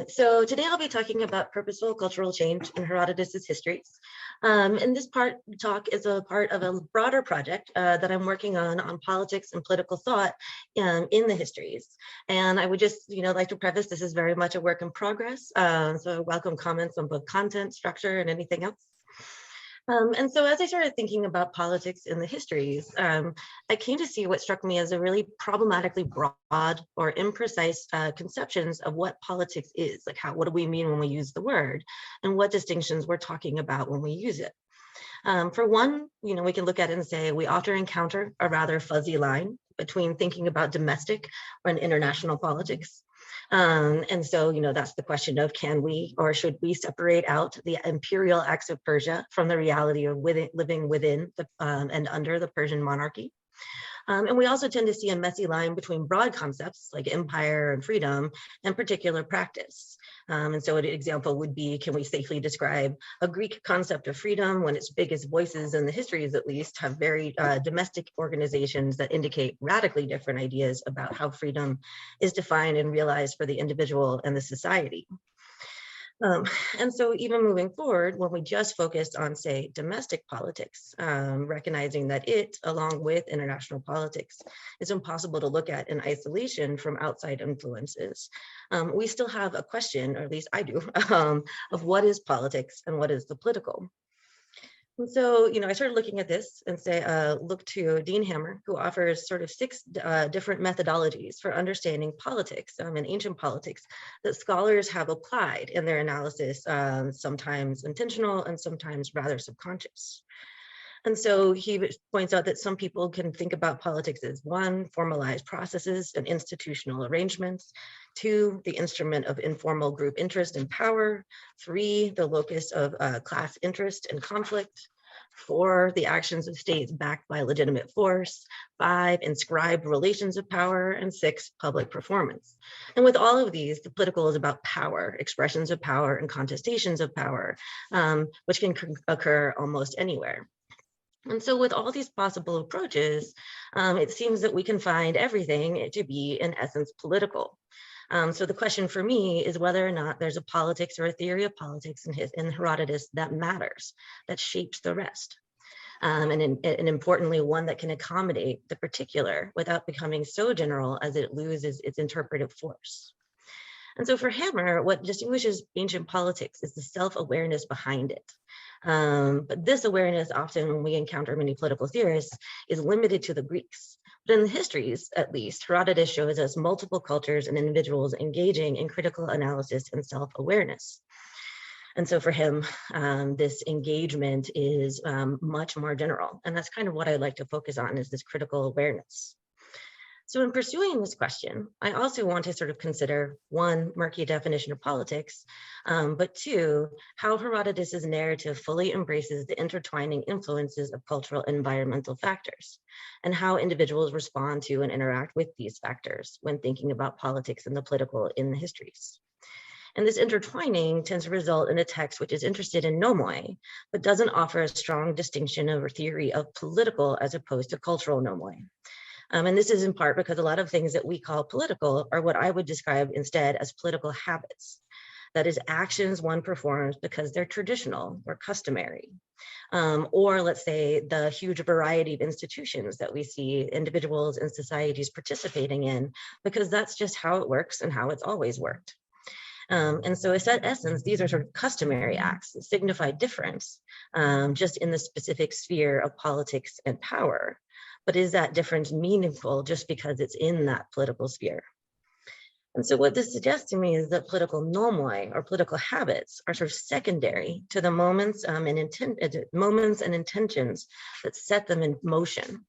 So today I'll be talking about purposeful cultural change in Herodotus Histories. And this talk is a part of a broader project that I'm working on politics and political thought in the histories. And I would just, like to preface, this is very much a work in progress. So I welcome comments on both content, structure, and anything else. And so as I started thinking about politics in the histories, I came to see what struck me as a really problematically broad or imprecise conceptions of what politics is, like what do we mean when we use the word, and what distinctions we're talking about when we use it. For one, we can look at it and say we often encounter a rather fuzzy line between thinking about domestic and international politics. And so, that's the question of can we or should we separate out the imperial acts of Persia from the reality of living within and under the Persian monarchy. And we also tend to see a messy line between broad concepts like empire and freedom and particular practice. And so an example would be, can we safely describe a Greek concept of freedom when its biggest voices in the histories, at least, have very domestic organizations that indicate radically different ideas about how freedom is defined and realized for the individual and the society. And so even moving forward, when we just focused on, say, domestic politics, recognizing that it, along with international politics, is impossible to look at in isolation from outside influences, we still have a question, or at least I do, of what is politics and what is the political. And so, I started looking at this and look to Dean Hammer, who offers sort of 6 different methodologies for understanding politics and ancient politics that scholars have applied in their analysis, sometimes intentional and sometimes rather subconscious. And so he points out that some people can think about politics as 1, formalized processes and institutional arrangements; 2, the instrument of informal group interest and power; 3, the locus of class interest and conflict; 4, the actions of states backed by legitimate force; 5, inscribed relations of power; and 6, public performance. And with all of these, the political is about power, expressions of power, and contestations of power, which can occur almost anywhere. And so with all these possible approaches, it seems that we can find everything to be, in essence, political. So the question for me is whether or not there's a politics or a theory of politics in Herodotus that matters, that shapes the rest. And importantly, one that can accommodate the particular without becoming so general as it loses its interpretive force. And so for Hammer, what distinguishes ancient politics is the self-awareness behind it. But this awareness, often when we encounter many political theorists, is limited to the Greeks. But in the histories, at least, Herodotus shows us multiple cultures and individuals engaging in critical analysis and self-awareness. And so for him, this engagement is much more general. And that's kind of what I like to focus on, is this critical awareness. So in pursuing this question, I also want to sort of consider 1, murky definition of politics, but 2, how Herodotus's narrative fully embraces the intertwining influences of cultural and environmental factors, and how individuals respond to and interact with these factors when thinking about politics and the political in the histories. And this intertwining tends to result in a text which is interested in nomoi, but doesn't offer a strong distinction of a theory of political as opposed to cultural nomoi. And this is in part because a lot of things that we call political are what I would describe instead as political habits. That is, actions one performs because they're traditional or customary. Or let's say the huge variety of institutions that we see individuals and societies participating in, because that's just how it works and how it's always worked. And so in essence, these are sort of customary acts that signify difference just in the specific sphere of politics and power. But is that difference meaningful just because it's in that political sphere? And so what this suggests to me is that political nomoi, or political habits, are sort of secondary to the moments and intentions that set them in motion.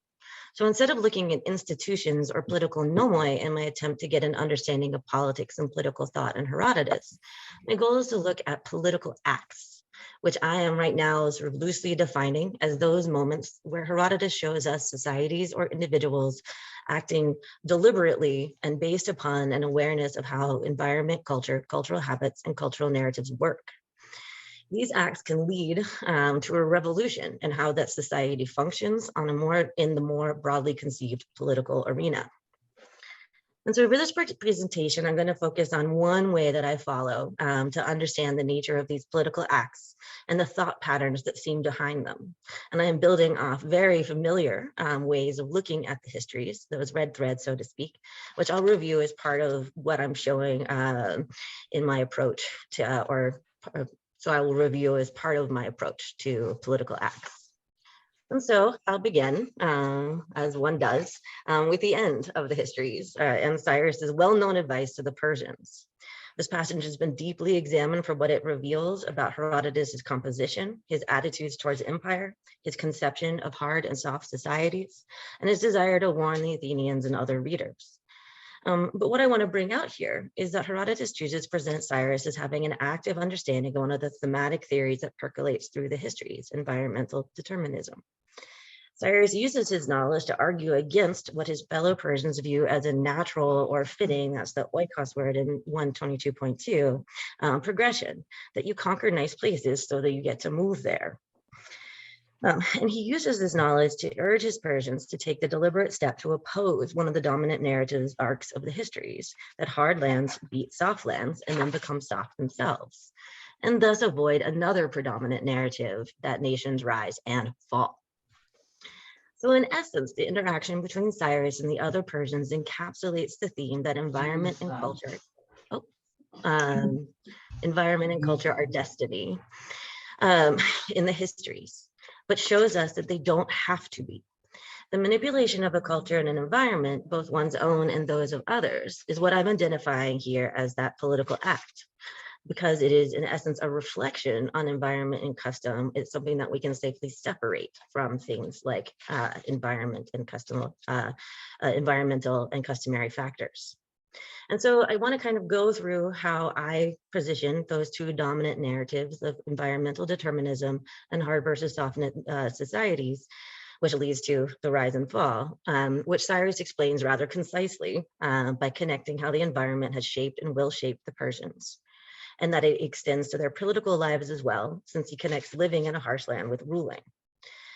So instead of looking at institutions or political nomoi in my attempt to get an understanding of politics and political thought in Herodotus, my goal is to look at political acts, which I am right now sort of loosely defining as those moments where Herodotus shows us societies or individuals acting deliberately and based upon an awareness of how environment, culture, cultural habits, and cultural narratives work. These acts can lead to a revolution in how that society functions in the more broadly conceived political arena. And so for this presentation, I'm going to focus on one way that I follow to understand the nature of these political acts and the thought patterns that seem behind them. And I am building off very familiar ways of looking at the histories, those red threads, so to speak, which I'll review as part of what I'm showing in my approach to, so I will review as part of my approach to political acts. And so I'll begin, as one does, with the end of the histories and Cyrus's well-known advice to the Persians. This passage has been deeply examined for what it reveals about Herodotus' composition, his attitudes towards empire, his conception of hard and soft societies, and his desire to warn the Athenians and other readers. But what I want to bring out here is that Herodotus chooses to present Cyrus as having an active understanding of one of the thematic theories that percolates through the histories, environmental determinism. Cyrus uses his knowledge to argue against what his fellow Persians view as a natural or fitting, that's the oikos word in 122.2, progression, that you conquer nice places so that you get to move there. And he uses this knowledge to urge his Persians to take the deliberate step to oppose one of the dominant narratives arcs of the histories, that hard lands beat soft lands and then become soft themselves, and thus avoid another predominant narrative that nations rise and fall. So in essence, the interaction between Cyrus and the other Persians encapsulates the theme that environment and culture are destiny in the histories, but shows us that they don't have to be. The manipulation of a culture and an environment, both one's own and those of others, is what I'm identifying here as that political act, because it is in essence a reflection on environment and custom. It's something that we can safely separate from things like environmental and customary factors. And so I want to kind of go through how I position those two dominant narratives of environmental determinism and hard versus soft societies, which leads to the rise and fall, which Cyrus explains rather concisely by connecting how the environment has shaped and will shape the Persians, and that it extends to their political lives as well, since he connects living in a harsh land with ruling.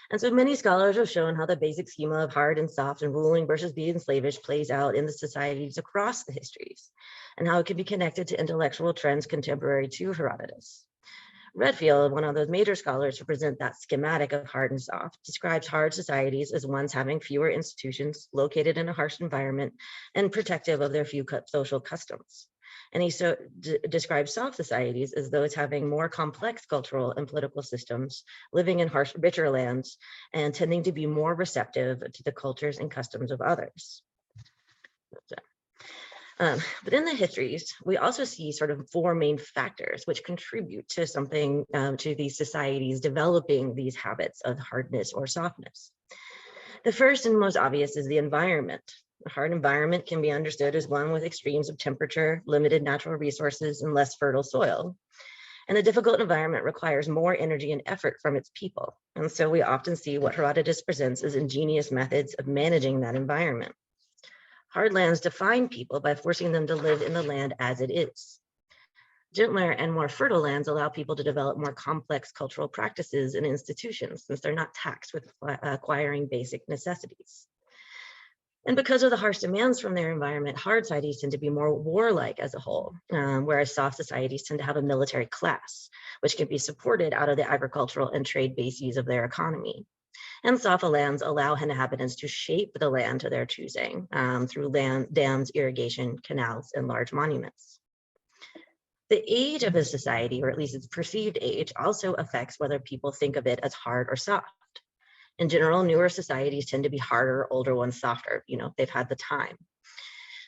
And so many scholars have shown how the basic schema of hard and soft and ruling versus being slavish plays out in the societies across the histories, and how it can be connected to intellectual trends contemporary to Herodotus. Redfield, one of those major scholars who present that schematic of hard and soft, describes hard societies as ones having fewer institutions, located in a harsh environment, and protective of their few social customs. And he describes soft societies as those having more complex cultural and political systems, living in harsh, richer lands, and tending to be more receptive to the cultures and customs of others. But in the histories, we also see sort of four main factors which contribute to something, to these societies developing these habits of hardness or softness. The first and most obvious is the environment. A hard environment can be understood as one with extremes of temperature, limited natural resources, and less fertile soil. And a difficult environment requires more energy and effort from its people. And so we often see what Herodotus presents as ingenious methods of managing that environment. Hard lands define people by forcing them to live in the land as it is. Gentler and more fertile lands allow people to develop more complex cultural practices and institutions, since they're not taxed with acquiring basic necessities. And because of the harsh demands from their environment, hard societies tend to be more warlike as a whole, whereas soft societies tend to have a military class, which can be supported out of the agricultural and trade bases of their economy. And soft lands allow inhabitants to shape the land to their choosing through dams, irrigation, canals, and large monuments. The age of a society, or at least its perceived age, also affects whether people think of it as hard or soft. In general, newer societies tend to be harder, older ones softer. They've had the time.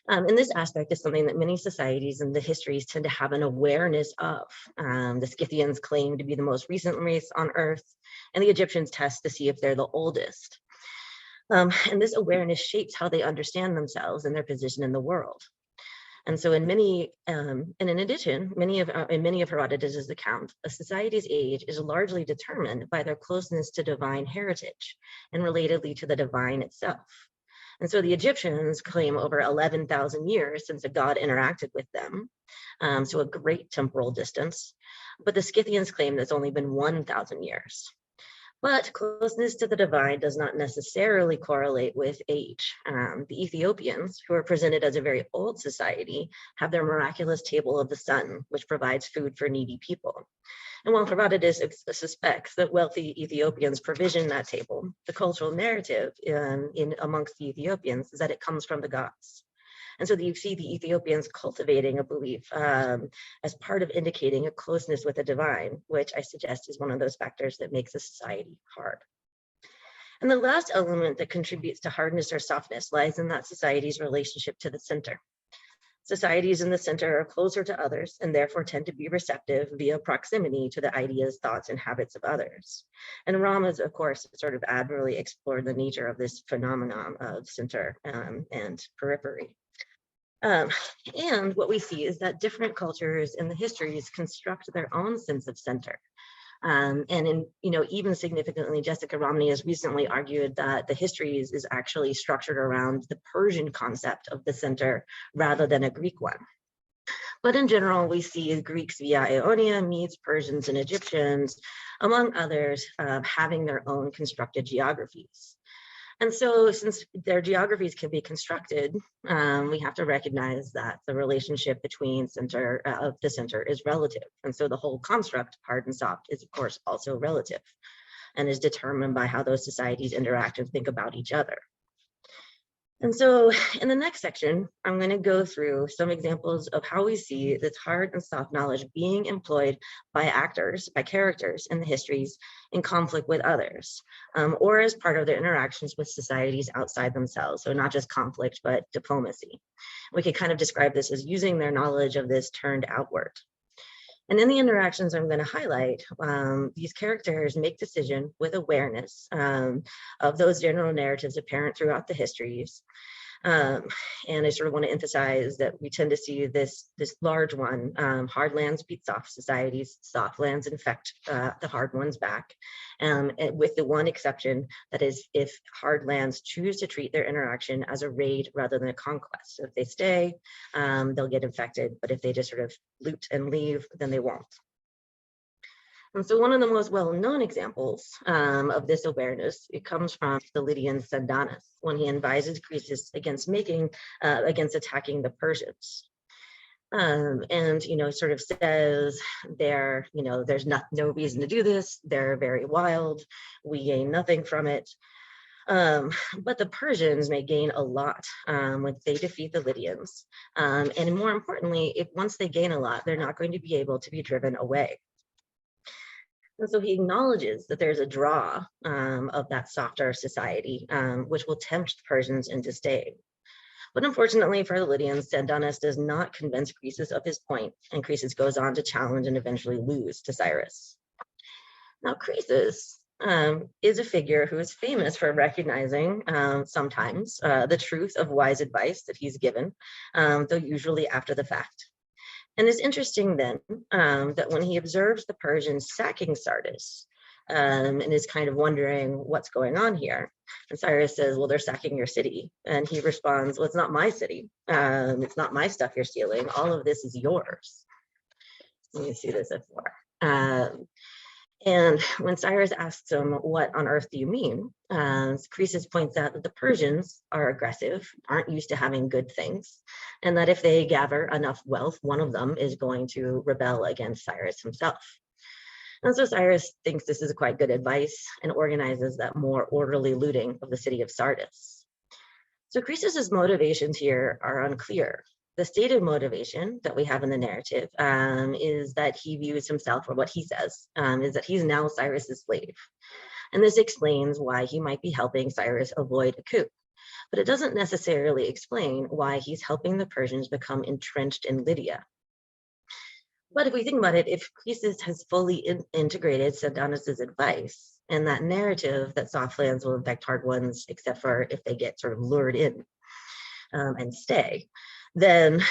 And this aspect is something that many societies in the histories tend to have an awareness of. The Scythians claim to be the most recent race on Earth, and the Egyptians test to see if they're the oldest. And this awareness shapes how they understand themselves and their position in the world. And so in addition, many of Herodotus' accounts, a society's age is largely determined by their closeness to divine heritage, and relatedly to the divine itself. And so the Egyptians claim over 11,000 years since a god interacted with them, so a great temporal distance. But the Scythians claim that it's only been 1,000 years. But closeness to the divine does not necessarily correlate with age. The Ethiopians, who are presented as a very old society, have their miraculous table of the sun, which provides food for needy people. And while Herodotus suspects that wealthy Ethiopians provision that table, the cultural narrative in amongst the Ethiopians is that it comes from the gods. And so you see the Ethiopians cultivating a belief as part of indicating a closeness with the divine, which I suggest is one of those factors that makes a society hard. And the last element that contributes to hardness or softness lies in that society's relationship to the center. Societies in the center are closer to others and therefore tend to be receptive via proximity to the ideas, thoughts, and habits of others. And Rama's, of course, sort of admirably explored the nature of this phenomenon of center and periphery. And what we see is that different cultures in the histories construct their own sense of center. And in, even significantly, Jessica Romney has recently argued that the histories is actually structured around the Persian concept of the center rather than a Greek one. But in general, we see Greeks via Ionia, Medes, Persians, and Egyptians, among others, having their own constructed geographies. And so since their geographies can be constructed, we have to recognize that the relationship between the center is relative. And so the whole construct, hard and soft, is of course also relative and is determined by how those societies interact and think about each other. And so in the next section, I'm going to go through some examples of how we see this hard and soft knowledge being employed by actors, by characters in the histories in conflict with others, or as part of their interactions with societies outside themselves. So not just conflict, but diplomacy. We could kind of describe this as using their knowledge of this turned outward. And in the interactions I'm going to highlight, these characters make decision with awareness of those general narratives apparent throughout the histories. And I sort of want to emphasize that we tend to see this large one, hard lands beat soft societies, soft lands infect the hard ones back, with the one exception that is if hard lands choose to treat their interaction as a raid rather than a conquest. So if they stay, they'll get infected, but if they just sort of loot and leave, then they won't. And so one of the most well-known examples of this awareness, it comes from the Lydian Sendonus when he advises Croesus against attacking the Persians. And sort of says there's no reason to do this. They're very wild. We gain nothing from it. But the Persians may gain a lot when they defeat the Lydians. And more importantly, once they gain a lot, they're not going to be able to be driven away. And so he acknowledges that there's a draw of that softer society, which will tempt the Persians into staying. But unfortunately for the Lydians, Sendonus does not convince Croesus of his point, and Croesus goes on to challenge and eventually lose to Cyrus. Now, Croesus is a figure who is famous for recognizing sometimes the truth of wise advice that he's given, though usually after the fact. And it's interesting then that when he observes the Persians sacking Sardis and is kind of wondering what's going on here, and Cyrus says, well, they're sacking your city. And he responds, well, it's not my city. It's not my stuff you're stealing. All of this is yours. You see this before. And when Cyrus asks him, what on earth do you mean? Croesus points out that the Persians are aggressive, aren't used to having good things, and that if they gather enough wealth, one of them is going to rebel against Cyrus himself. And so Cyrus thinks this is quite good advice and organizes that more orderly looting of the city of Sardis. So Croesus's motivations here are unclear. The stated motivation that we have in the narrative is that he views himself, or what he says, is that he's now Cyrus's slave. And this explains why he might be helping Cyrus avoid a coup. But it doesn't necessarily explain why he's helping the Persians become entrenched in Lydia. But if we think about it, if Croesus has fully integrated Sendonus's advice and that narrative that soft lands will infect hard ones, except for if they get sort of lured in and stay, then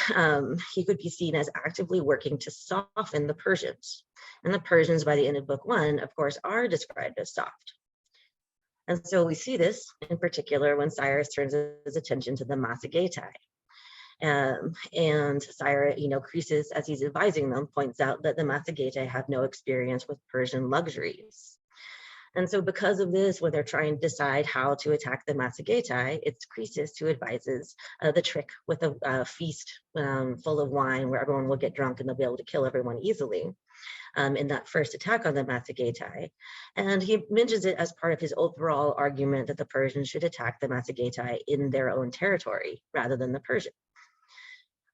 he could be seen as actively working to soften the Persians. And the Persians, by the end of book 1, of course, are described as soft. And so we see this in particular when Cyrus turns his attention to the Massagetae. And Cyrus, Croesus, as he's advising them, points out that the Massagetae have no experience with Persian luxuries. And so because of this, when they're trying to decide how to attack the Massagetae, it's Croesus who advises the trick with a feast full of wine where everyone will get drunk and they'll be able to kill everyone easily in that first attack on the Massagetae. And he mentions it as part of his overall argument that the Persians should attack the Massagetae in their own territory rather than the Persians.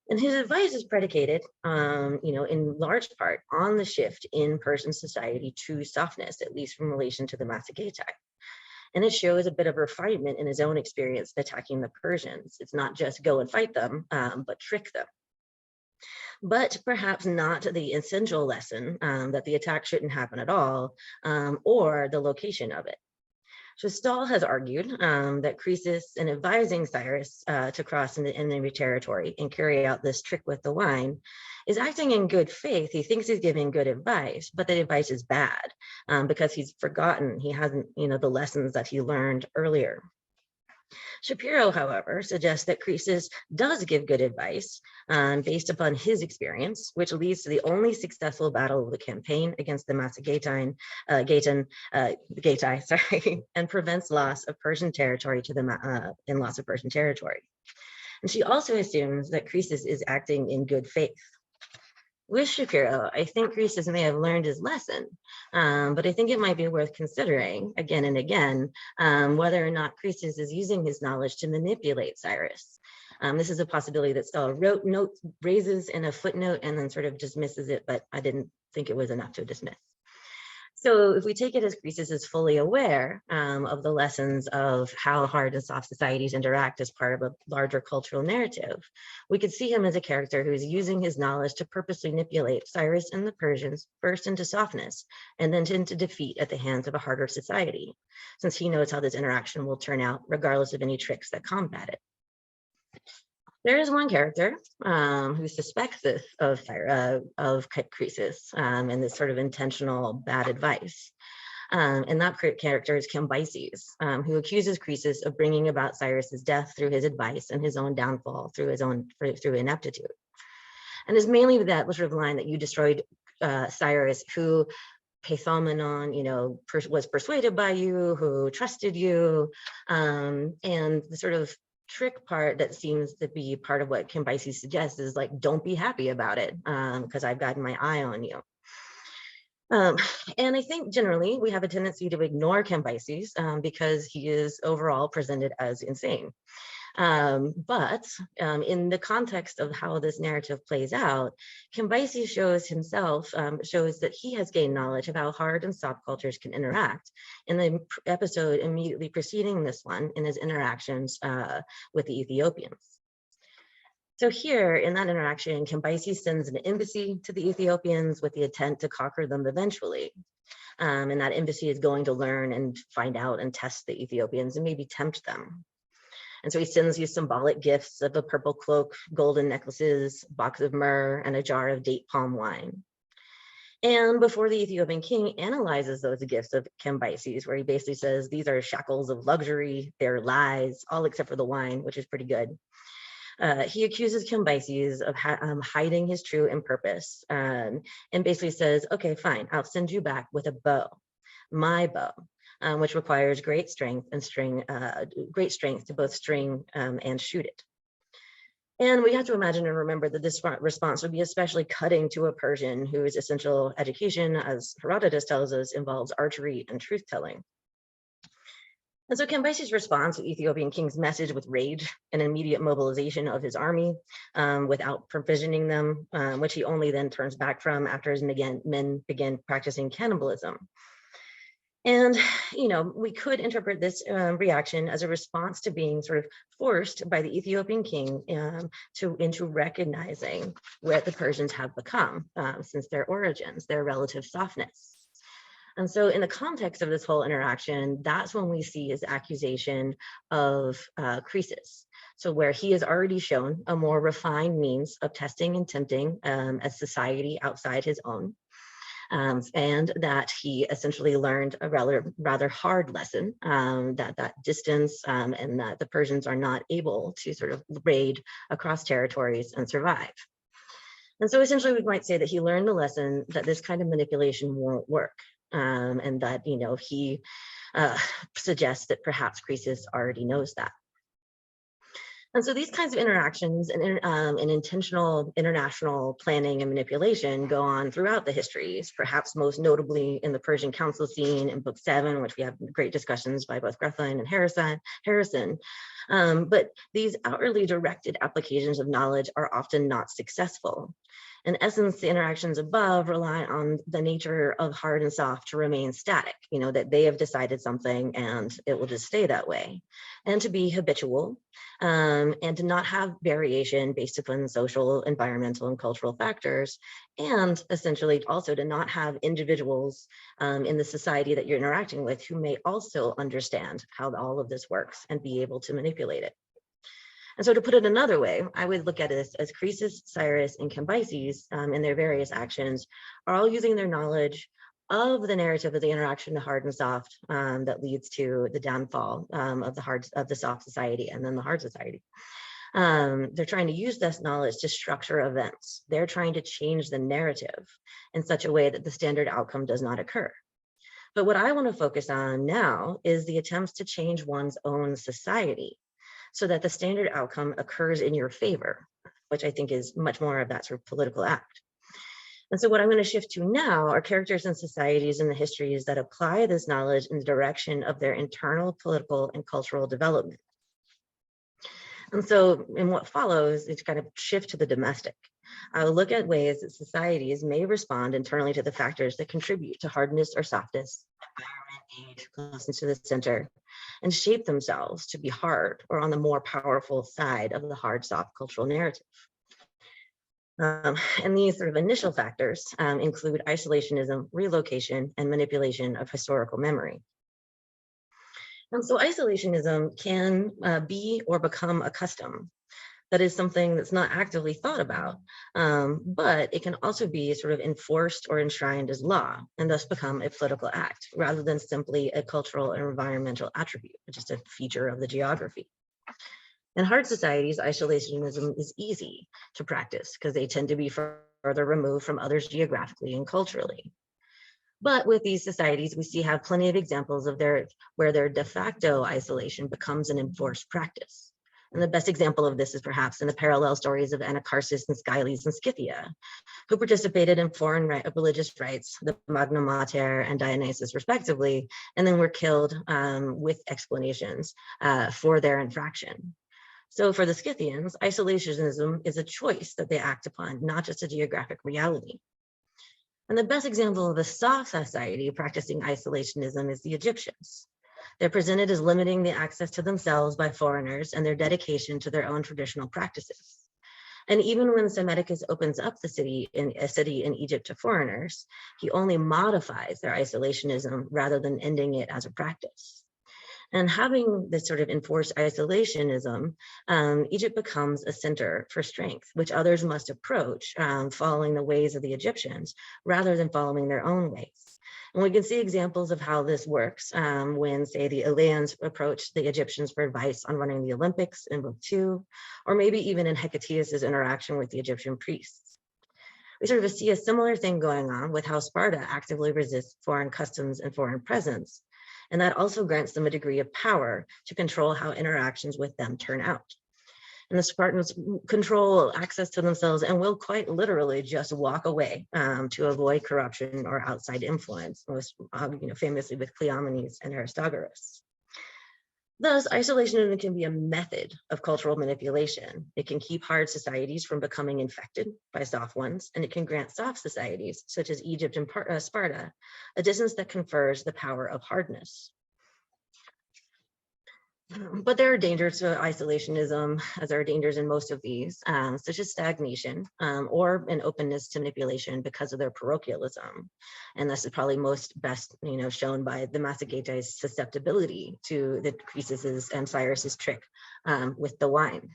And his advice is predicated, in large part on the shift in Persian society to softness, at least from relation to the Massagetae. And it shows a bit of refinement in his own experience attacking the Persians. It's not just go and fight them, but trick them. But perhaps not the essential lesson that the attack shouldn't happen at all, or the location of it. So Stahl has argued that Croesus, in advising Cyrus to cross into enemy territory and carry out this trick with the wine, is acting in good faith. He thinks he's giving good advice, but the advice is bad because he's forgotten. He hasn't, the lessons that he learned earlier. Shapiro, however, suggests that Croesus does give good advice based upon his experience, which leads to the only successful battle of the campaign against the Massagetae, and prevents loss of Persian territory to the loss of Persian territory. And she also assumes that Croesus is acting in good faith. With Shapiro, I think Croesus may have learned his lesson, but I think it might be worth considering again and again whether or not Croesus is using his knowledge to manipulate Cyrus. This is a possibility that Stahl raises in a footnote and then sort of dismisses it, but I didn't think it was enough to dismiss. So if we take it as Croesus is fully aware of the lessons of how hard and soft societies interact as part of a larger cultural narrative, we could see him as a character who is using his knowledge to purposely manipulate Cyrus and the Persians first into softness and then into defeat at the hands of a harder society, since he knows how this interaction will turn out regardless of any tricks that combat it. There is one character who suspects this of Croesus and this sort of intentional bad advice. And that character is Cambyses, who accuses Croesus of bringing about Cyrus's death through his advice and his own downfall through ineptitude. And it's mainly that sort of line that you destroyed Cyrus, who Paithomenon, was persuaded by you, who trusted you, and the sort of trick part that seems to be part of what Cambyses suggests is like, don't be happy about it because I've got my eye on you. And I think generally we have a tendency to ignore Cambyses because he is overall presented as insane. But in the context of how this narrative plays out, Cambyses shows that he has gained knowledge of how hard and soft cultures can interact in the episode immediately preceding this one in his interactions with the Ethiopians. So here in that interaction, Cambyses sends an embassy to the Ethiopians with the intent to conquer them eventually. And that embassy is going to learn and find out and test the Ethiopians and maybe tempt them. And so he sends you symbolic gifts of a purple cloak, golden necklaces, box of myrrh, and a jar of date palm wine. And before the Ethiopian king analyzes those gifts of Cambyses, where he basically says, these are shackles of luxury, they're lies, all except for the wine, which is pretty good. He accuses Cambyses of hiding his true purpose and basically says, okay, fine, I'll send you back with a bow, my bow. Which requires great strength to both string and shoot it. And we have to imagine and remember that this response would be especially cutting to a Persian whose essential education, as Herodotus tells us, involves archery and truth-telling. And so Cambyses responds to the Ethiopian king's message with rage and immediate mobilization of his army without provisioning them, which he only then turns back from after his men begin practicing cannibalism. And, we could interpret this reaction as a response to being sort of forced by the Ethiopian king into recognizing what the Persians have become since their origins, their relative softness. And so in the context of this whole interaction, that's when we see his accusation of Croesus. So where he has already shown a more refined means of testing and tempting a society outside his own. And that he essentially learned a rather hard lesson, that distance and that the Persians are not able to sort of raid across territories and survive. And so essentially we might say that he learned the lesson that this kind of manipulation won't work. and that, he suggests that perhaps Croesus already knows that. And so these kinds of interactions and intentional international planning and manipulation go on throughout the histories, perhaps most notably in the Persian council scene in Book 7, which we have great discussions by both Grethlein and Harrison. But these outwardly directed applications of knowledge are often not successful. In essence, the interactions above rely on the nature of hard and soft to remain static, that they have decided something and it will just stay that way, and to be habitual, and to not have variation based upon social, environmental, and cultural factors, and essentially also to not have individuals in the society that you're interacting with who may also understand how all of this works and be able to manipulate it. And so to put it another way, I would look at it as Croesus, Cyrus, and Cambyses in their various actions are all using their knowledge of the narrative of the interaction of hard and soft that leads to the downfall of the soft society and then the hard society. They're trying to use this knowledge to structure events. They're trying to change the narrative in such a way that the standard outcome does not occur. But what I want to focus on now is the attempts to change one's own society so that the standard outcome occurs in your favor, which I think is much more of that sort of political act. And so what I'm going to shift to now are characters and societies in the histories that apply this knowledge in the direction of their internal political and cultural development. And so in what follows, it's kind of shift to the domestic. I'll look at ways that societies may respond internally to the factors that contribute to hardness or softness, environment, age, closeness to the center, and shape themselves to be hard or on the more powerful side of the hard-soft cultural narrative. And these sort of initial factors include isolationism, relocation, and manipulation of historical memory. And so isolationism can be or become a custom. That is something that's not actively thought about, but it can also be sort of enforced or enshrined as law and thus become a political act rather than simply a cultural and environmental attribute, just a feature of the geography. In hard societies, isolationism is easy to practice because they tend to be further removed from others geographically and culturally. But with these societies, we have plenty of examples of where their de facto isolation becomes an enforced practice. And the best example of this is perhaps in the parallel stories of Anacharsis and Scyles in Scythia, who participated in foreign religious rites, the Magna Mater and Dionysus respectively, and then were killed with explanations for their infraction. So for the Scythians, isolationism is a choice that they act upon, not just a geographic reality. And the best example of a soft society practicing isolationism is the Egyptians. They're presented as limiting the access to themselves by foreigners and their dedication to their own traditional practices. And even when Psammetichus opens up a city in Egypt to foreigners, he only modifies their isolationism rather than ending it as a practice. And having this sort of enforced isolationism, Egypt becomes a center for strength, which others must approach following the ways of the Egyptians rather than following their own ways. And we can see examples of how this works when, say, the Eleans approach the Egyptians for advice on running the Olympics in Book 2, or maybe even in Hecataeus' interaction with the Egyptian priests. We sort of see a similar thing going on with how Sparta actively resists foreign customs and foreign presence. And that also grants them a degree of power to control how interactions with them turn out. And the Spartans control access to themselves and will quite literally just walk away to avoid corruption or outside influence, most famously with Cleomenes and Aristogoras. Thus, isolation can be a method of cultural manipulation. It can keep hard societies from becoming infected by soft ones, and it can grant soft societies, such as Egypt and Sparta, a distance that confers the power of hardness. But there are dangers to isolationism, as there are dangers in most of these, such as stagnation or an openness to manipulation because of their parochialism. And this is probably best shown by the Massagetes' susceptibility to the Croesus's and Cyrus's trick with the wine.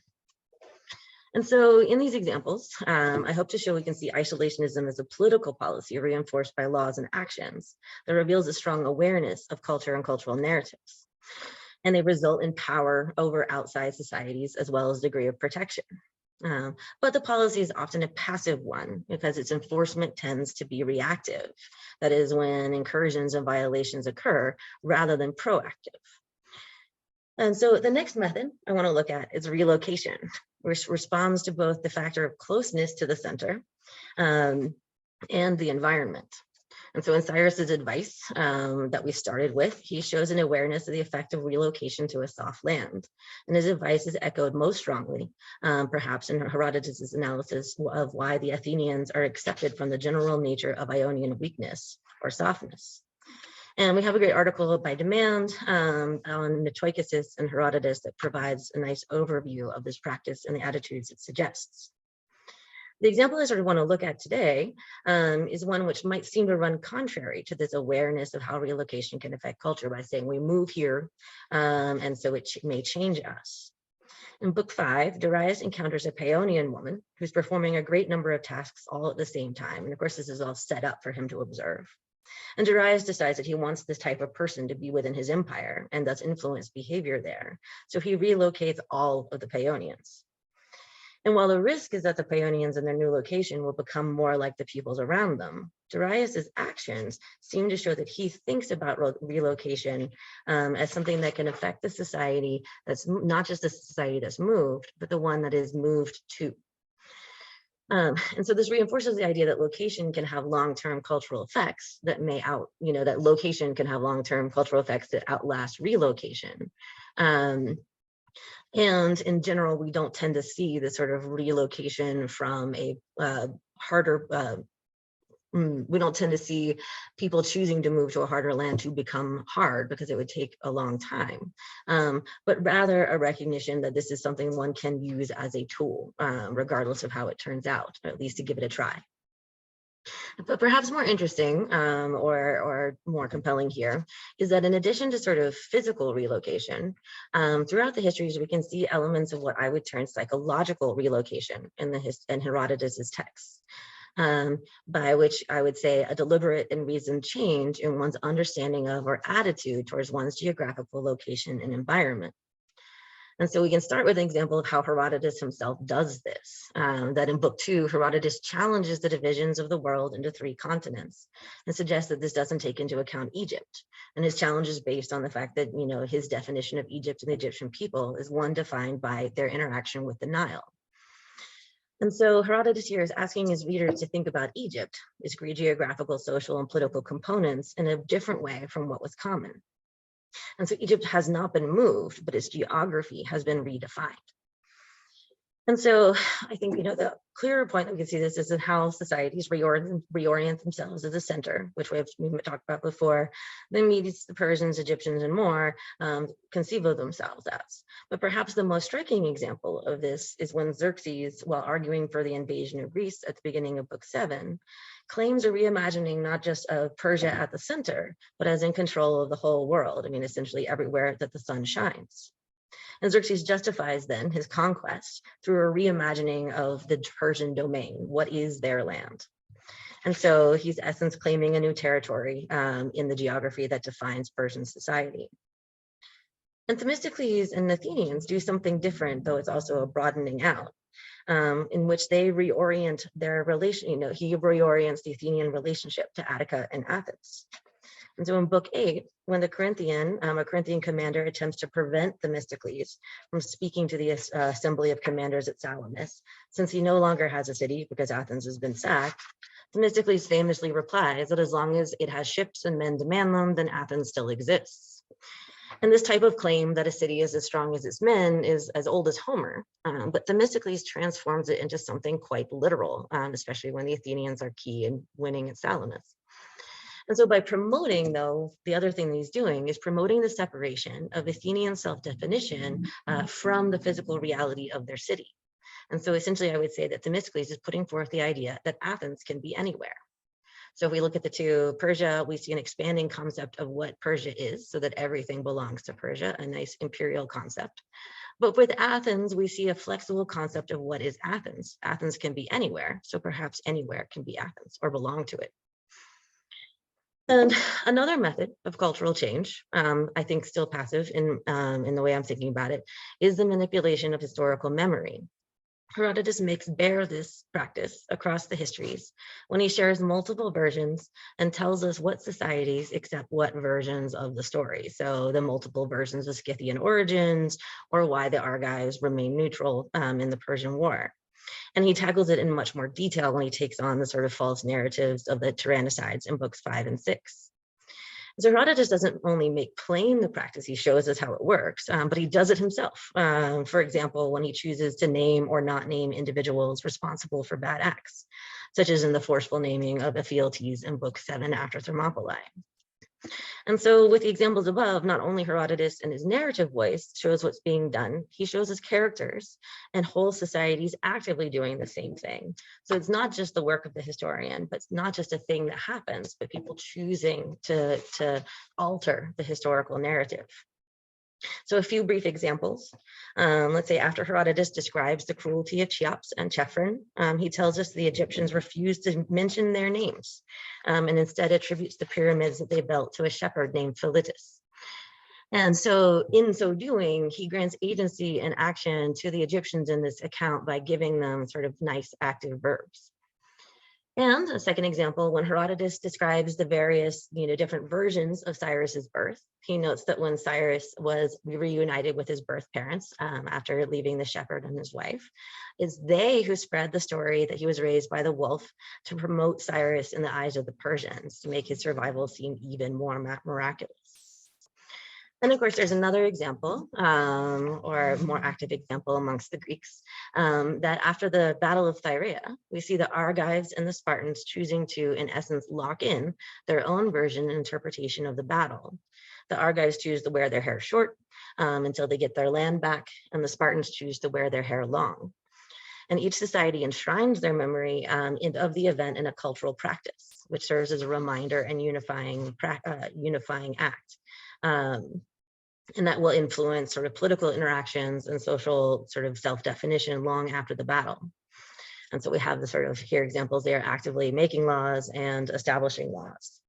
And so in these examples, I hope to show we can see isolationism as a political policy reinforced by laws and actions that reveals a strong awareness of culture and cultural narratives. And they result in power over outside societies as well as degree of protection. But the policy is often a passive one because its enforcement tends to be reactive. That is when incursions and violations occur rather than proactive. And so the next method I want to look at is relocation, which responds to both the factor of closeness to the center and the environment. And so in Cyrus's advice that we started with, he shows an awareness of the effect of relocation to a soft land. And his advice is echoed most strongly, perhaps in Herodotus's analysis of why the Athenians are accepted from the general nature of Ionian weakness or softness. And we have a great article by demand on Croesus and Herodotus that provides a nice overview of this practice and the attitudes it suggests. The example I sort of want to look at today is one which might seem to run contrary to this awareness of how relocation can affect culture by saying we move here, and so it may change us. In book 5, Darius encounters a Paeonian woman who's performing a great number of tasks all at the same time. And of course, this is all set up for him to observe. And Darius decides that he wants this type of person to be within his empire and thus influence behavior there. So he relocates all of the Paeonians. And while the risk is that the Paeonians in their new location will become more like the peoples around them, Darius's actions seem to show that he thinks about relocation as something that can affect the society that's not just the society that's moved, but the one that is moved to. And so this reinforces the idea that location can have long-term cultural effects that may that location can have long-term cultural effects that outlast relocation. And in general, we don't tend to see the sort of relocation from a we don't tend to see people choosing to move to a harder land to become hard because it would take a long time, but rather a recognition that this is something one can use as a tool, regardless of how it turns out, or at least to give it a try. But perhaps more interesting or more compelling here is that in addition to sort of physical relocation, throughout the histories, we can see elements of what I would term psychological relocation in Herodotus's texts, by which I would say a deliberate and reasoned change in one's understanding of or attitude towards one's geographical location and environment. And so we can start with an example of how Herodotus himself does this, that in book 2, Herodotus challenges the divisions of the world into 3 continents and suggests that this doesn't take into account Egypt. And his challenge is based on the fact that, his definition of Egypt and the Egyptian people is one defined by their interaction with the Nile. And so Herodotus here is asking his readers to think about Egypt, its geographical, social, and political components in a different way from what was common. And so Egypt has not been moved, but its geography has been redefined. And so I think, the clearer point that we can see this is in how societies reorient themselves as a center, which we've talked about before. The Medes, the Persians, Egyptians, and more conceive of themselves as. But perhaps the most striking example of this is when Xerxes, while arguing for the invasion of Greece at the beginning of book 7, claims a reimagining not just of Persia at the center, but as in control of the whole world. Essentially everywhere that the sun shines. And Xerxes justifies then his conquest through a reimagining of the Persian domain. What is their land? And so he's in essence claiming a new territory in the geography that defines Persian society. And Themistocles and Athenians do something different, though it's also a broadening out, in which they reorient their relation. He reorients the Athenian relationship to Attica and Athens. And so in book 8, when a Corinthian commander attempts to prevent Themistocles from speaking to the assembly of commanders at Salamis, since he no longer has a city because Athens has been sacked, Themistocles famously replies that as long as it has ships and men to man them, then Athens still exists. And this type of claim that a city is as strong as its men is as old as Homer, but Themistocles transforms it into something quite literal, especially when the Athenians are key in winning at Salamis. And so by promoting, though, the other thing that he's doing is promoting the separation of Athenian self-definition from the physical reality of their city. And so essentially, I would say that Themistocles is putting forth the idea that Athens can be anywhere. So if we look at the two, Persia, we see an expanding concept of what Persia is, so that everything belongs to Persia, a nice imperial concept. But with Athens, we see a flexible concept of what is Athens. Athens can be anywhere, so perhaps anywhere can be Athens or belong to it. And another method of cultural change, I think still passive in the way I'm thinking about it, is the manipulation of historical memory. Herodotus makes bare this practice across the histories when he shares multiple versions and tells us what societies accept what versions of the story. So the multiple versions of Scythian origins, or why the Argives remain neutral in the Persian War. And he tackles it in much more detail when he takes on the sort of false narratives of the tyrannicides in books 5 and 6. So Herodotus doesn't only make plain the practice, he shows us how it works, but he does it himself. For example, when he chooses to name or not name individuals responsible for bad acts, such as in the forceful naming of Ephialtes in book 7 after Thermopylae. And so with the examples above, not only Herodotus in his narrative voice shows what's being done, he shows us characters and whole societies actively doing the same thing. So it's not just the work of the historian, but it's not just a thing that happens, but people choosing to alter the historical narrative. So a few brief examples. Let's say after Herodotus describes the cruelty of Cheops and Chephren, he tells us the Egyptians refused to mention their names and instead attributes the pyramids that they built to a shepherd named Philetus. And so in so doing, he grants agency and action to the Egyptians in this account by giving them sort of nice active verbs. And a second example, when Herodotus describes the various, different versions of Cyrus's birth, he notes that when Cyrus was reunited with his birth parents after leaving the shepherd and his wife, it's they who spread the story that he was raised by the wolf to promote Cyrus in the eyes of the Persians, to make his survival seem even more miraculous. And of course, there's another example, or more active example amongst the Greeks, that after the Battle of Thyrea, we see the Argives and the Spartans choosing to, in essence, lock in their own version and interpretation of the battle. The Argives choose to wear their hair short until they get their land back, and the Spartans choose to wear their hair long. And each society enshrines their memory of the event in a cultural practice, which serves as a reminder and unifying act. And that will influence sort of political interactions and social sort of self-definition long after the battle. And so we have the sort of here examples, they are actively making laws and establishing laws.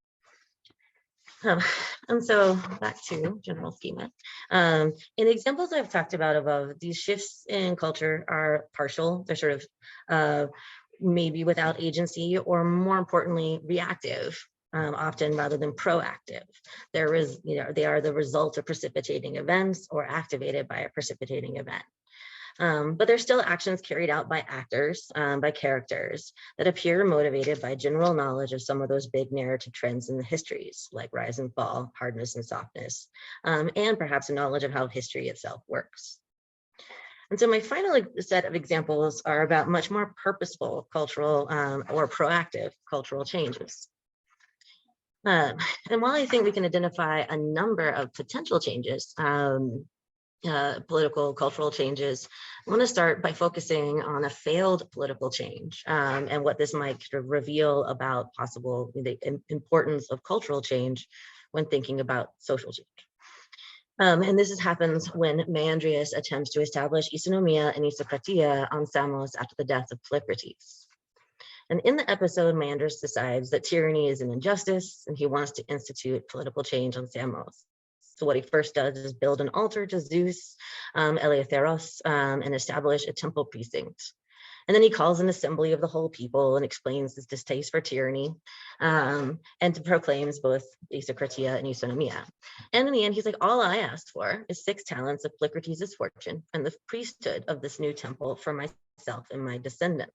And so back to general schema. In the examples I've talked about above, these shifts in culture are partial. They're sort of maybe without agency, or more importantly, reactive. Often rather than proactive. They are the result of precipitating events or activated by a precipitating event. But they're still actions carried out by actors, by characters that appear motivated by general knowledge of some of those big narrative trends in the histories, like rise and fall, hardness and softness, and perhaps a knowledge of how history itself works. And so my final set of examples are about much more purposeful cultural or proactive cultural changes. And while I think we can identify a number of potential changes, political, cultural changes, I want to start by focusing on a failed political change and what this might sort of reveal about possible the importance of cultural change when thinking about social change. And this happens when Maandrius attempts to establish isonomia and isokratia on Samos after the death of Polycrates. And in the episode, Maandrius decides that tyranny is an injustice and he wants to institute political change on Samos. So what he first does is build an altar to Zeus, Eleutherus, and establish a temple precinct. And then he calls an assembly of the whole people and explains his distaste for tyranny and proclaims both isokratia and isonomia. And in the end, he's like, all I asked for is 6 talents of Polycrates' fortune and the priesthood of this new temple for myself and my descendants.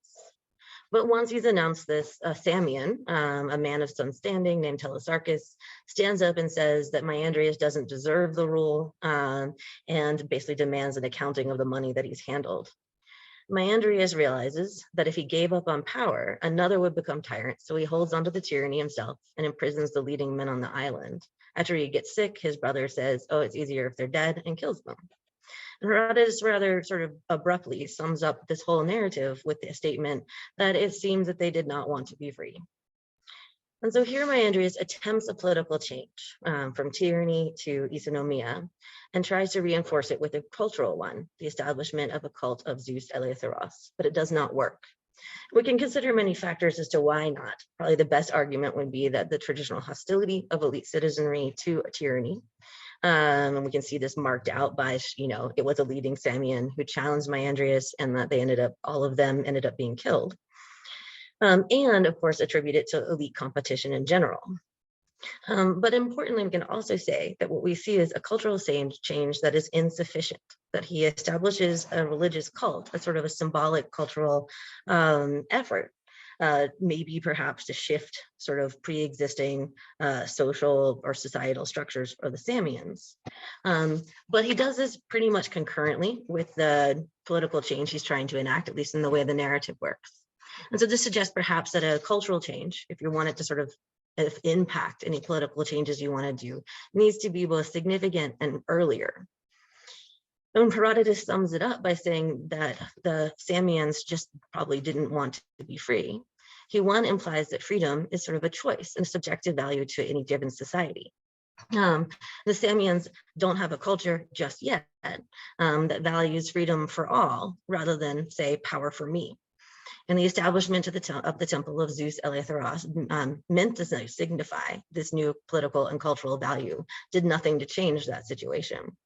But once he's announced this, Samian, a man of some standing named Telesarchus, stands up and says that Maandrius doesn't deserve the rule and basically demands an accounting of the money that he's handled. Maandrius realizes that if he gave up on power, another would become tyrant, so he holds onto the tyranny himself and imprisons the leading men on the island. After he gets sick, his brother says, oh, it's easier if they're dead, and kills them. Herodotus rather sort of abruptly sums up this whole narrative with the statement that it seems that they did not want to be free. And so here Maandrius attempts a political change from tyranny to isonomia and tries to reinforce it with a cultural one, the establishment of a cult of Zeus Eleutherus, but it does not work. We can consider many factors as to why not. Probably the best argument would be that the traditional hostility of elite citizenry to tyranny, And we can see this marked out by, it was a leading Samian who challenged Myrandrius, and that all of them ended up being killed. And of course, attribute it to elite competition in general. But importantly, we can also say that what we see is a cultural change that is insufficient, that he establishes a religious cult, a sort of a symbolic cultural effort, maybe perhaps to shift sort of pre-existing social or societal structures for the Samians. But he does this pretty much concurrently with the political change he's trying to enact, at least in the way the narrative works. And so this suggests perhaps that a cultural change, if you want it to sort of impact any political changes you want to do, needs to be both significant and earlier. And Herodotus sums it up by saying that the Samians just probably didn't want to be free. He implies that freedom is sort of a choice and a subjective value to any given society. The Samians don't have a culture just yet that values freedom for all rather than, say, power for me. And the establishment of the temple of Zeus Eleutherus meant to signify this new political and cultural value, did nothing to change that situation.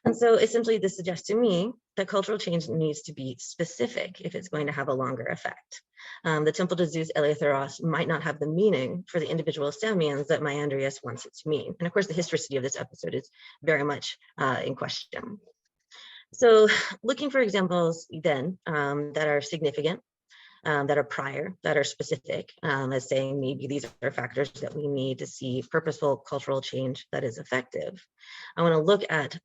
And so essentially this suggests to me that cultural change needs to be specific if it's going to have a longer effect. The temple to Zeus Eleutherus might not have the meaning for the individual Samians that Myrandrius wants it to mean. And of course, the historicity of this episode is very much in question. So looking for examples then that are significant, that are prior, that are specific, as saying maybe these are factors that we need to see purposeful cultural change that is effective. I want to look at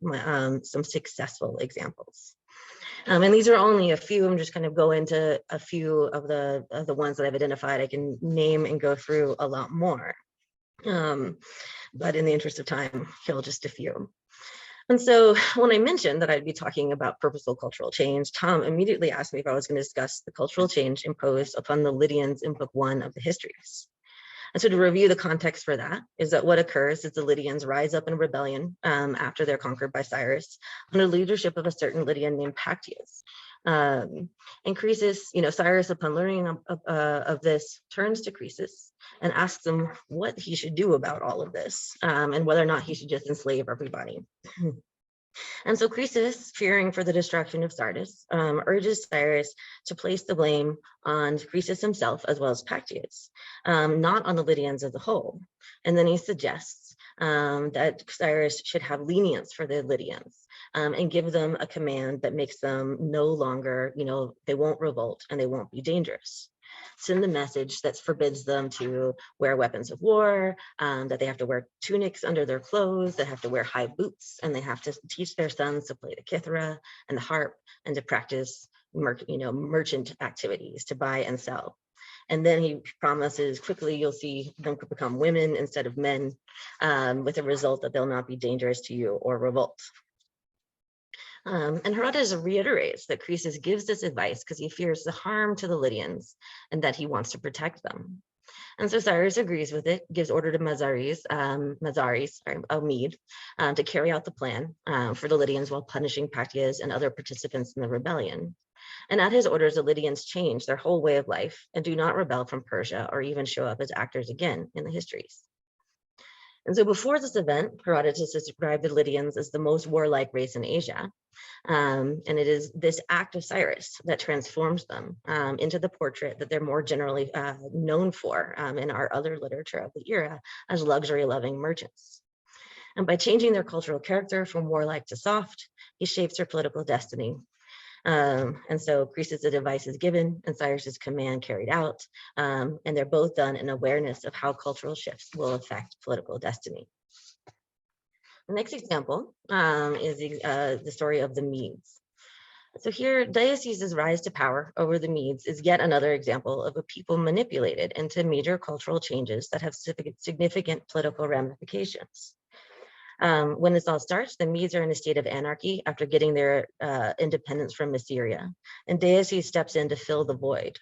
some successful examples. And these are only a few. I'm just going to go into a few of the ones that I've identified. I can name and go through a lot more. But in the interest of time, kill just a few. And so when I mentioned that I'd be talking about purposeful cultural change, Tom immediately asked me if I was going to discuss the cultural change imposed upon the Lydians in Book 1 of the Histories. And so to review the context for that is that what occurs is the Lydians rise up in rebellion after they're conquered by Cyrus under the leadership of a certain Lydian named Pactyes. And Croesus, Cyrus, upon learning of this, turns to Croesus and asks him what he should do about all of this and whether or not he should just enslave everybody. And so Croesus, fearing for the destruction of Sardis, urges Cyrus to place the blame on Croesus himself as well as Pactyes, not on the Lydians as a whole. And then he suggests that Cyrus should have lenience for the Lydians and give them a command that makes them no longer, they won't revolt and they won't be dangerous. Send the message that forbids them to wear weapons of war, that they have to wear tunics under their clothes, they have to wear high boots, and they have to teach their sons to play the kithara and the harp and to practice merchant activities, to buy and sell. And then he promises quickly you'll see them become women instead of men, with the result that they'll not be dangerous to you or revolt. And Herodotus reiterates that Croesus gives this advice because he fears the harm to the Lydians and that he wants to protect them. And so Cyrus agrees with it, gives order to Mazares, a Mede, to carry out the plan for the Lydians while punishing Pactyes and other participants in the rebellion. And at his orders, the Lydians change their whole way of life and do not rebel from Persia or even show up as actors again in the histories. And so before this event, Herodotus described the Lydians as the most warlike race in Asia. And it is this act of Cyrus that transforms them into the portrait that they're more generally known for in our other literature of the era as luxury-loving merchants. And by changing their cultural character from warlike to soft, he shapes their political destiny. And so Croesus' advice is given and Cyrus's command carried out, and they're both done in awareness of how cultural shifts will affect political destiny. The next example is the story of the Medes. So here, Dioces's rise to power over the Medes is yet another example of a people manipulated into major cultural changes that have significant political ramifications. When this all starts, the Medes are in a state of anarchy after getting their independence from Assyria, and Dioceses steps in to fill the void.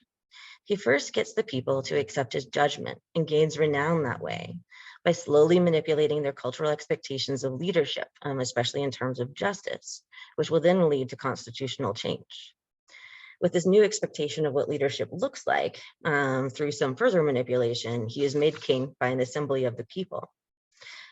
He first gets the people to accept his judgment and gains renown that way by slowly manipulating their cultural expectations of leadership, especially in terms of justice, which will then lead to constitutional change. With this new expectation of what leadership looks like, through some further manipulation, he is made king by an assembly of the people.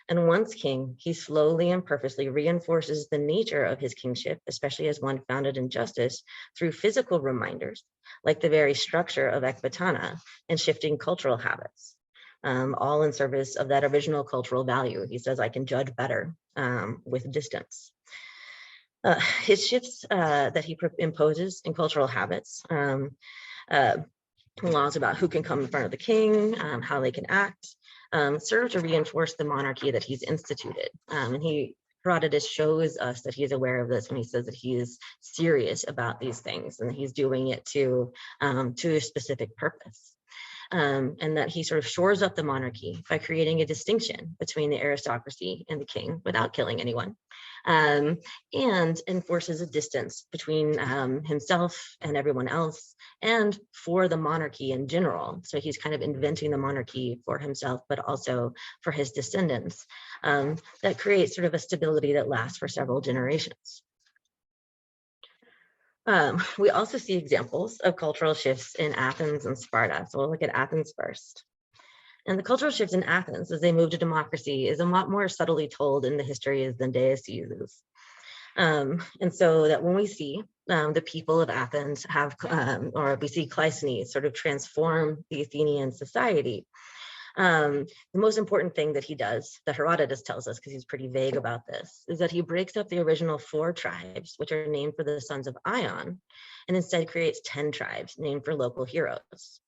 And once king, he slowly and purposely reinforces the nature of his kingship, especially as one founded in justice, through physical reminders, like the very structure of ekbatana and shifting cultural habits, all in service of that original cultural value. He says, I can judge better with distance. His shifts that he imposes in cultural habits, laws about who can come in front of the king, how they can act, serve to reinforce the monarchy that he's instituted. And Herodotus shows us that he's aware of this when he says that he is serious about these things and that he's doing it to a specific purpose. And that he sort of shores up the monarchy by creating a distinction between the aristocracy and the king without killing anyone, and enforces a distance between himself and everyone else, and for the monarchy in general. So he's kind of inventing the monarchy for himself, but also for his descendants, that creates sort of a stability that lasts for several generations. We also see examples of cultural shifts in Athens and Sparta. So we'll look at Athens first. And the cultural shift in Athens as they move to democracy is a lot more subtly told in the histories than Deices's. And so that when we see the people of Athens have, or we see Cleisthenes sort of transform the Athenian society, the most important thing that he does, that Herodotus tells us, because he's pretty vague about this, is that he breaks up the original 4 tribes, which are named for the sons of Ion, and instead creates 10 tribes named for local heroes.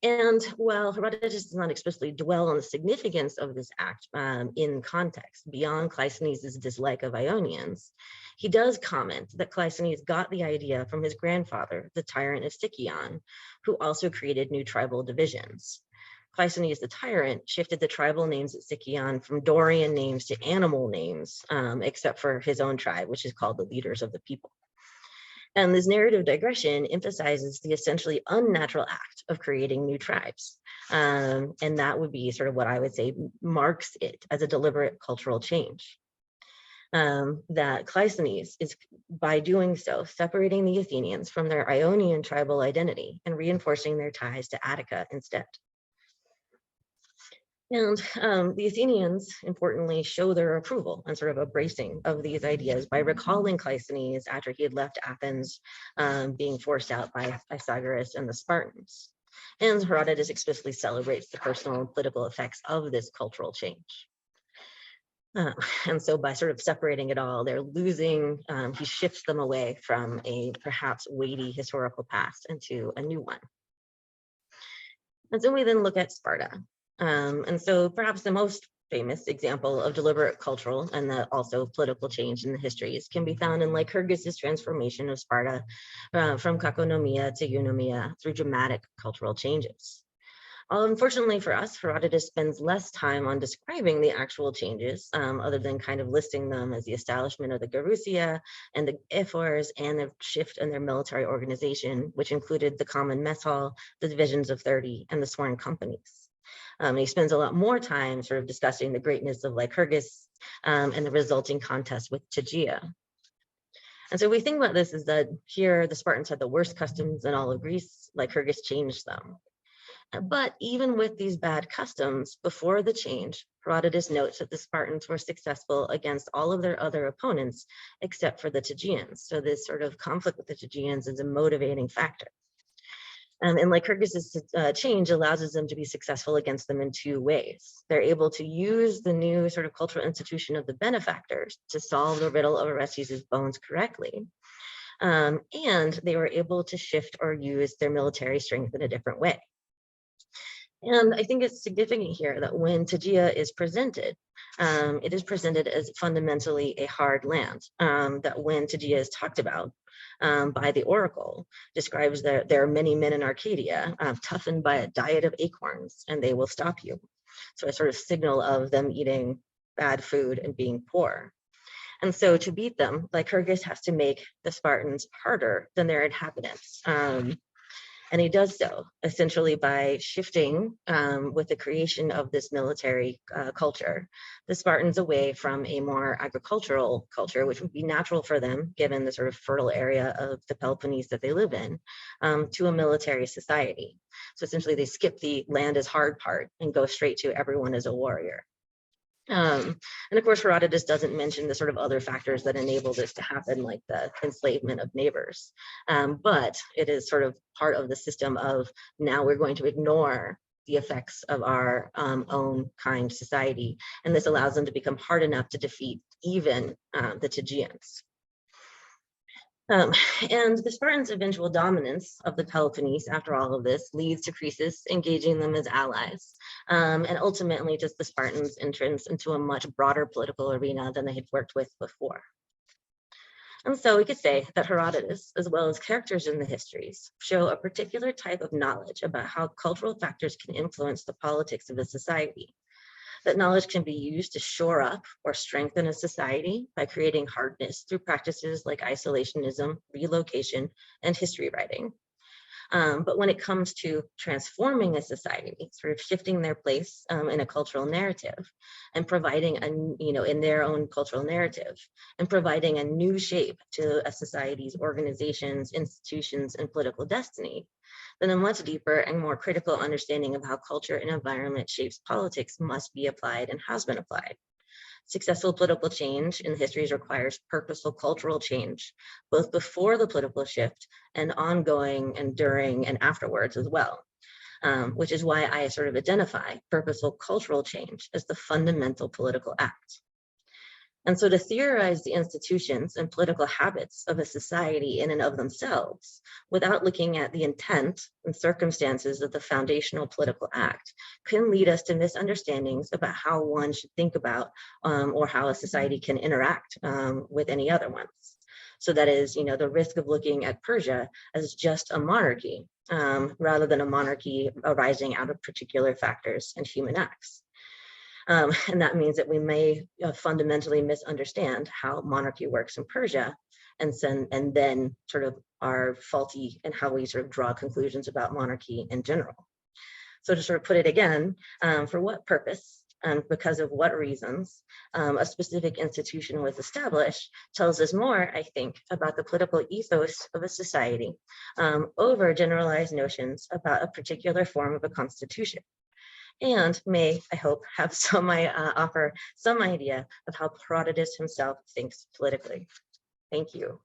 And while Herodotus does not explicitly dwell on the significance of this act in context, beyond Cleisthenes' dislike of Ionians, he does comment that Cleisthenes got the idea from his grandfather, the tyrant of Sicyon, who also created new tribal divisions. Cleisthenes the tyrant shifted the tribal names at Sicyon from Dorian names to animal names, except for his own tribe, which is called the leaders of the people. And this narrative digression emphasizes the essentially unnatural act of creating new tribes. And that would be sort of what I would say marks it as a deliberate cultural change. That Cleisthenes is, by doing so, separating the Athenians from their Ionian tribal identity and reinforcing their ties to Attica instead. And the Athenians, importantly, show their approval and sort of embracing of these ideas by recalling Cleisthenes after he had left Athens, being forced out by Cyrus and the Spartans. And Herodotus explicitly celebrates the personal and political effects of this cultural change. And so by sort of separating it all, they're losing, he shifts them away from a perhaps weighty historical past into a new one. And so we then look at Sparta. And so perhaps the most famous example of deliberate cultural and also political change in the histories can be found in Lycurgus' transformation of Sparta from Kakonomia to eunomia through dramatic cultural changes. Unfortunately for us, Herodotus spends less time on describing the actual changes, other than kind of listing them as the establishment of the Gerousia and the ephors and the shift in their military organization, which included the common mess hall, the divisions of 30, and the sworn companies. He spends a lot more time sort of discussing the greatness of Lycurgus and the resulting contest with Tegea. And so we think about this is that here the Spartans had the worst customs in all of Greece. Lycurgus changed them. But even with these bad customs, before the change, Herodotus notes that the Spartans were successful against all of their other opponents, except for the Tegeans. So this sort of conflict with the Tegeans is a motivating factor. And Lycurgus' change allows them to be successful against them in 2 ways. They're able to use the new sort of cultural institution of the benefactors to solve the riddle of Orestes' bones correctly. And they were able to shift or use their military strength in a different way. And I think it's significant here that when Tegea is presented, it is presented as fundamentally a hard land, that when Tegea is talked about by the oracle, describes that there are many men in Arcadia toughened by a diet of acorns and they will stop you. So a sort of signal of them eating bad food and being poor. And so to beat them, Lycurgus has to make the Spartans harder than their inhabitants. And he does so essentially by shifting with the creation of this military culture, the Spartans away from a more agricultural culture, which would be natural for them, given the sort of fertile area of the Peloponnese that they live in, to a military society. So essentially they skip the land is hard part and go straight to everyone as a warrior. And of course, Herodotus doesn't mention the sort of other factors that enable this to happen, like the enslavement of neighbors. But it is sort of part of the system of now we're going to ignore the effects of our own kind society. And this allows them to become hard enough to defeat even the Tegeans. And the Spartans' eventual dominance of the Peloponnese after all of this leads to Croesus engaging them as allies, and ultimately just the Spartans' entrance into a much broader political arena than they had worked with before. And so we could say that Herodotus, as well as characters in the histories, show a particular type of knowledge about how cultural factors can influence the politics of a society. That knowledge can be used to shore up or strengthen a society by creating hardness through practices like isolationism, relocation, and history writing. But when it comes to transforming a society, sort of shifting their place in a cultural narrative and providing in their own cultural narrative and providing a new shape to a society's organizations, institutions, and political destiny, then a much deeper and more critical understanding of how culture and environment shapes politics must be applied and has been applied. Successful political change in the histories requires purposeful cultural change, both before the political shift and ongoing and during and afterwards as well, which is why I sort of identify purposeful cultural change as the fundamental political act. And so to theorize the institutions and political habits of a society in and of themselves, without looking at the intent and circumstances of the foundational political act, can lead us to misunderstandings about how one should think about or how a society can interact with any other ones. So that is, the risk of looking at Persia as just a monarchy, rather than a monarchy arising out of particular factors and human acts. And that means that we may fundamentally misunderstand how monarchy works in Persia, and then sort of are faulty in how we sort of draw conclusions about monarchy in general. So to sort of put it again, for what purpose and because of what reasons a specific institution was established tells us more, I think, about the political ethos of a society over generalized notions about a particular form of a constitution. And may, I hope, have offer some idea of how Herodotus himself thinks politically. Thank you.